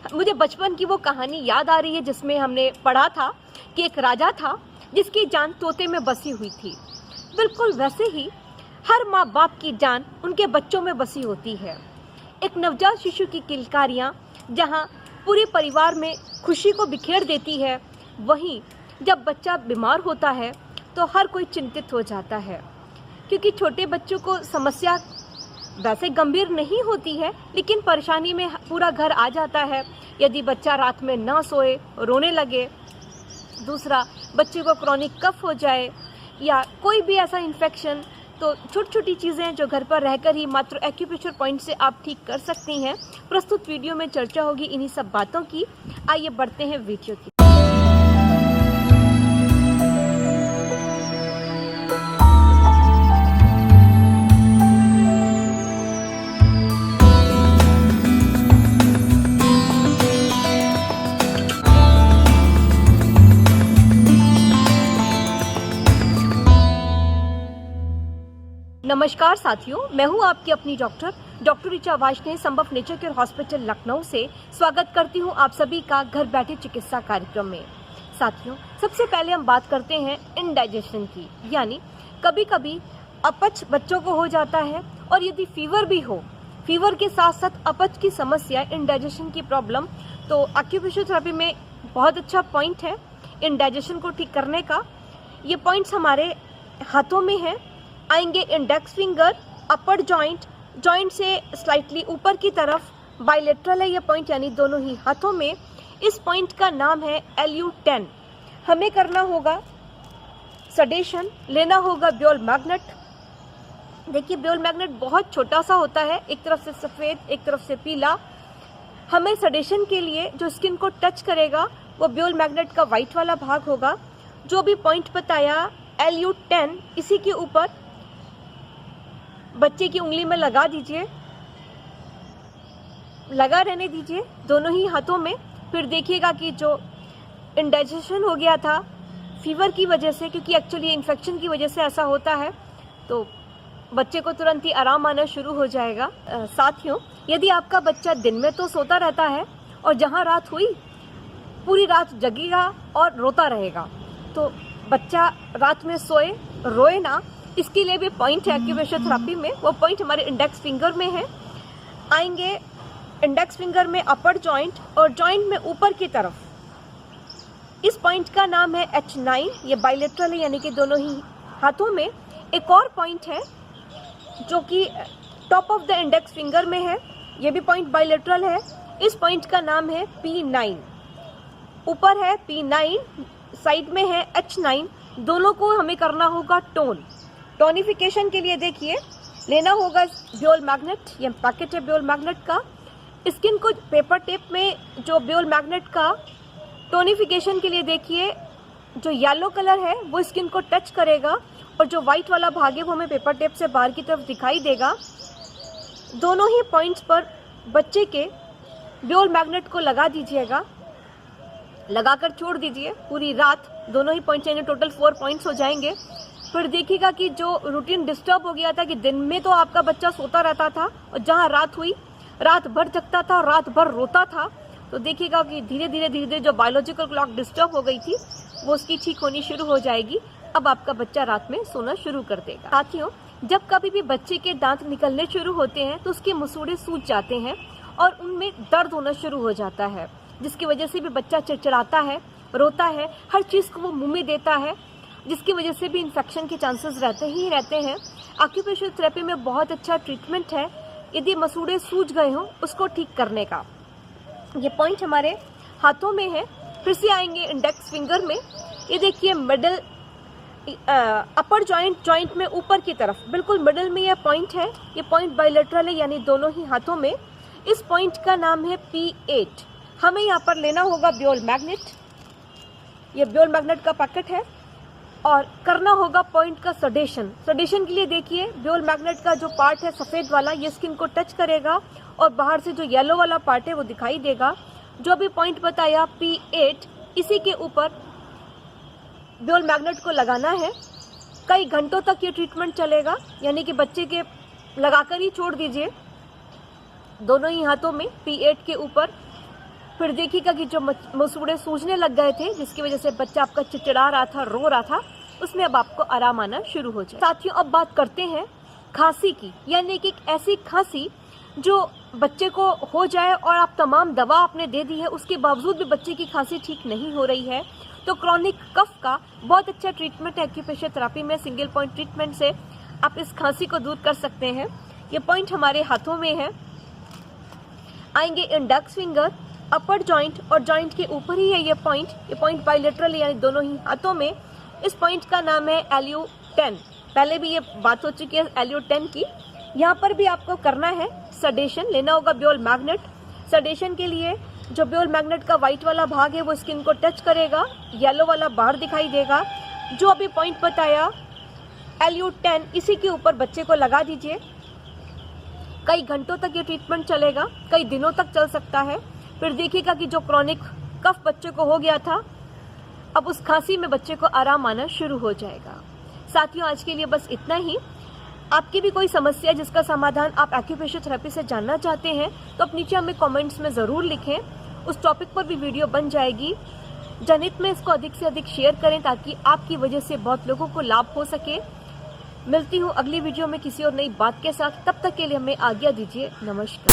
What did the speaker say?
मुझे बचपन की वो कहानी याद आ रही है जिसमें हमने पढ़ा था कि एक राजा था जिसकी जान तोते में बसी हुई थी। बिल्कुल वैसे ही हर माँ बाप की जान उनके बच्चों में बसी होती है। एक नवजात शिशु की किलकारियाँ जहाँ पूरे परिवार में खुशी को बिखेर देती है, वहीं जब बच्चा बीमार होता है तो हर कोई चिंतित हो जाता है, क्योंकि छोटे बच्चों को समस्या वैसे गंभीर नहीं होती है, लेकिन परेशानी में पूरा घर आ जाता है यदि बच्चा रात में ना सोए, रोने लगे। दूसरा, बच्चे को क्रॉनिक कफ हो जाए या कोई भी ऐसा इन्फेक्शन, तो छोटी छोटी चीज़ें जो घर पर रहकर ही मात्र एक्यूप्रेशर पॉइंट से आप ठीक कर सकती हैं। प्रस्तुत वीडियो में चर्चा होगी इन्हीं सब बातों की। आइए बढ़ते हैं वीडियो की। नमस्कार साथियों, मैं हूं आपकी अपनी डॉक्टर ऋचा वाजपेयी, संभव नेचर केयर हॉस्पिटल लखनऊ से स्वागत करती हूं आप सभी का घर बैठे चिकित्सा कार्यक्रम में। साथियों, सबसे पहले हम बात करते हैं इंडाइजेशन की, यानी कभी कभी अपच बच्चों को हो जाता है और यदि फीवर भी हो, फीवर के साथ साथ अपच की समस्या, इंडाइजेशन की प्रॉब्लम, तो एक्यूप्रेशर थेरेपी में बहुत अच्छा पॉइंट है इंडाइजेशन को ठीक करने का। ये पॉइंट्स हमारे हाथों में है। आएंगे इंडेक्स फिंगर, अपर जॉइंट से स्लाइटली ऊपर की तरफ, बाइलेटरल है ये पॉइंट, यानी दोनों ही हाथों में। इस पॉइंट का नाम है LU10। हमें करना होगा सडेशन, लेना होगा ब्योल मैग्नेट। देखिए, ब्योल मैग्नेट बहुत छोटा सा होता है, एक तरफ से सफ़ेद एक तरफ से पीला। हमें सडेशन के लिए जो स्किन को टच करेगा वो ब्योल मैग्नेट का वाइट वाला भाग होगा। जो भी पॉइंट बताया LU10, इसी के ऊपर बच्चे की उंगली में लगा दीजिए, लगा रहने दीजिए दोनों ही हाथों में। फिर देखिएगा कि जो इंडाइजेशन हो गया था फीवर की वजह से, क्योंकि एक्चुअली इन्फेक्शन की वजह से ऐसा होता है, तो बच्चे को तुरंत ही आराम आना शुरू हो जाएगा। साथियों, यदि आपका बच्चा दिन में तो सोता रहता है और जहां रात हुई पूरी रात जगेगा और रोता रहेगा, तो बच्चा रात में सोए, रोए ना, इसके लिए भी पॉइंट है एक्यूप्रेशर थेरेपी में। वो पॉइंट हमारे इंडेक्स फिंगर में है। आएंगे इंडेक्स फिंगर में अपर जॉइंट और जॉइंट में ऊपर की तरफ। इस पॉइंट का नाम है H9। ये बाइलेटरल है, यानी कि दोनों ही हाथों में। एक और पॉइंट है जो कि top of the index finger में है, ये भी पॉइंट बाइलेटरल है। इस पॉइंट का नाम है P9। ऊपर है P9, साइड में है H9। दोनों को हमें करना होगा टोनिफिकेशन के लिए। देखिए, लेना होगा ब्योल मैग्नेट, ये पैकेट है ब्योल मैग्नेट का। स्किन को पेपर टेप में जो ब्योल मैग्नेट का टोनिफिकेशन के लिए, देखिए जो येलो कलर है वो स्किन को टच करेगा और जो व्हाइट वाला भाग है वो हमें पेपर टेप से बाहर की तरफ दिखाई देगा। दोनों ही पॉइंट्स पर बच्चे के ब्योल मैग्नेट को लगा दीजिएगा, लगाकर छोड़ दीजिए पूरी रात। दोनों ही पॉइंट्स, यानी टोटल 4 पॉइंट्स हो जाएंगे। फिर देखिएगा कि जो रूटीन डिस्टर्ब हो गया था, कि दिन में तो आपका बच्चा सोता रहता था और जहां रात हुई रात भर जगता था और रात भर रोता था, तो देखिएगा कि धीरे धीरे जो बायोलॉजिकल क्लॉक डिस्टर्ब हो गई थी वो उसकी ठीक होनी शुरू हो जाएगी। अब आपका बच्चा रात में सोना शुरू कर देगा। साथियों, जब कभी भी बच्चे के दांत निकलने शुरू होते हैं तो उसके मसूड़े सूज जाते हैं और उनमें दर्द होना शुरू हो जाता है, जिसकी वजह से भी बच्चा चिड़चिड़ाता है, रोता है, हर चीज़ को वो मुंह में देता है, जिसकी वजह से भी इन्फेक्शन के चांसेस रहते हैं। एक्यूप्रेशर थेरेपी में बहुत अच्छा ट्रीटमेंट है यदि मसूड़े सूज गए हों उसको ठीक करने का। ये पॉइंट हमारे हाथों में है। फिर से आएंगे इंडेक्स फिंगर में। ये देखिए, मिडल अपर जॉइंट में ऊपर की तरफ बिल्कुल मिडल में यह पॉइंट है। ये पॉइंट बाइलेटरल है, यानी दोनों ही हाथों में। इस पॉइंट का नाम है P8। हमें यहाँ पर लेना होगा ब्योल मैग्नेट, ये ब्योल मैग्नेट का पैकेट है, और करना होगा पॉइंट का सडेशन। सडेशन के लिए देखिए, ब्योल मैग्नेट का जो पार्ट है सफ़ेद वाला, ये स्किन को टच करेगा और बाहर से जो येलो वाला पार्ट है वो दिखाई देगा। जो भी पॉइंट बताया P8, इसी के ऊपर ब्योल मैग्नेट को लगाना है। कई घंटों तक ये ट्रीटमेंट चलेगा, यानी कि बच्चे के लगाकर ही छोड़ दीजिए दोनों ही हाथों में P8 के ऊपर। फिर देखिएगा कि जो मसूड़े सूजने लग गए थे, जिसकी वजह से बच्चा आपका चिड़चिड़ा रहा था, रो रहा था, उसमें अब आपको आराम आना शुरू हो जाए। साथियों, अब बात करते हैं खांसी की, यानी कि एक ऐसी खांसी जो बच्चे को हो जाए और आप तमाम दवा आपने दे दी है, उसके बावजूद भी बच्चे की खांसी ठीक नहीं हो रही है। तो क्रॉनिक कफ का बहुत अच्छा ट्रीटमेंट है एक्यूप्रेशर थेरेपी में। सिंगल पॉइंट ट्रीटमेंट से आप इस खांसी को दूर कर सकते हैं। ये पॉइंट हमारे हाथों में है, आएंगे इंडेक्स फिंगर, अपर जॉइंट और जॉइंट के ऊपर ही है ये पॉइंट बाइलेटरल यानी दोनों ही हाथों में। इस पॉइंट का नाम है LU10। पहले भी ये बात हो चुकी है LU10 की। यहाँ पर भी आपको करना है सडेशन, लेना होगा ब्योल मैग्नेट। सडेशन के लिए जो ब्योल मैग्नेट का व्हाइट वाला भाग है वो स्किन को टच करेगा, येलो वाला बाहर दिखाई देगा। जो अभी पॉइंट बताया LU10, इसी के ऊपर बच्चे को लगा दीजिए। कई घंटों तक ये ट्रीटमेंट चलेगा, कई दिनों तक चल सकता है। फिर देखिएगा कि जो क्रॉनिक कफ बच्चे को हो गया था, अब उस खांसी में बच्चे को आराम आना शुरू हो जाएगा। साथियों, आज के लिए बस इतना ही। आपकी भी कोई समस्या जिसका समाधान आप एक्यूप्रेशर थेरेपी से जानना चाहते हैं तो आप नीचे हमें कमेंट्स में ज़रूर लिखें। उस टॉपिक पर भी वीडियो बन जाएगी। जनहित में इसको अधिक से अधिक शेयर करें ताकि आपकी वजह से बहुत लोगों को लाभ हो सके। मिलती हूँ अगली वीडियो में किसी और नई बात के साथ। तब तक के लिए हमें आज्ञा दीजिए। नमस्कार।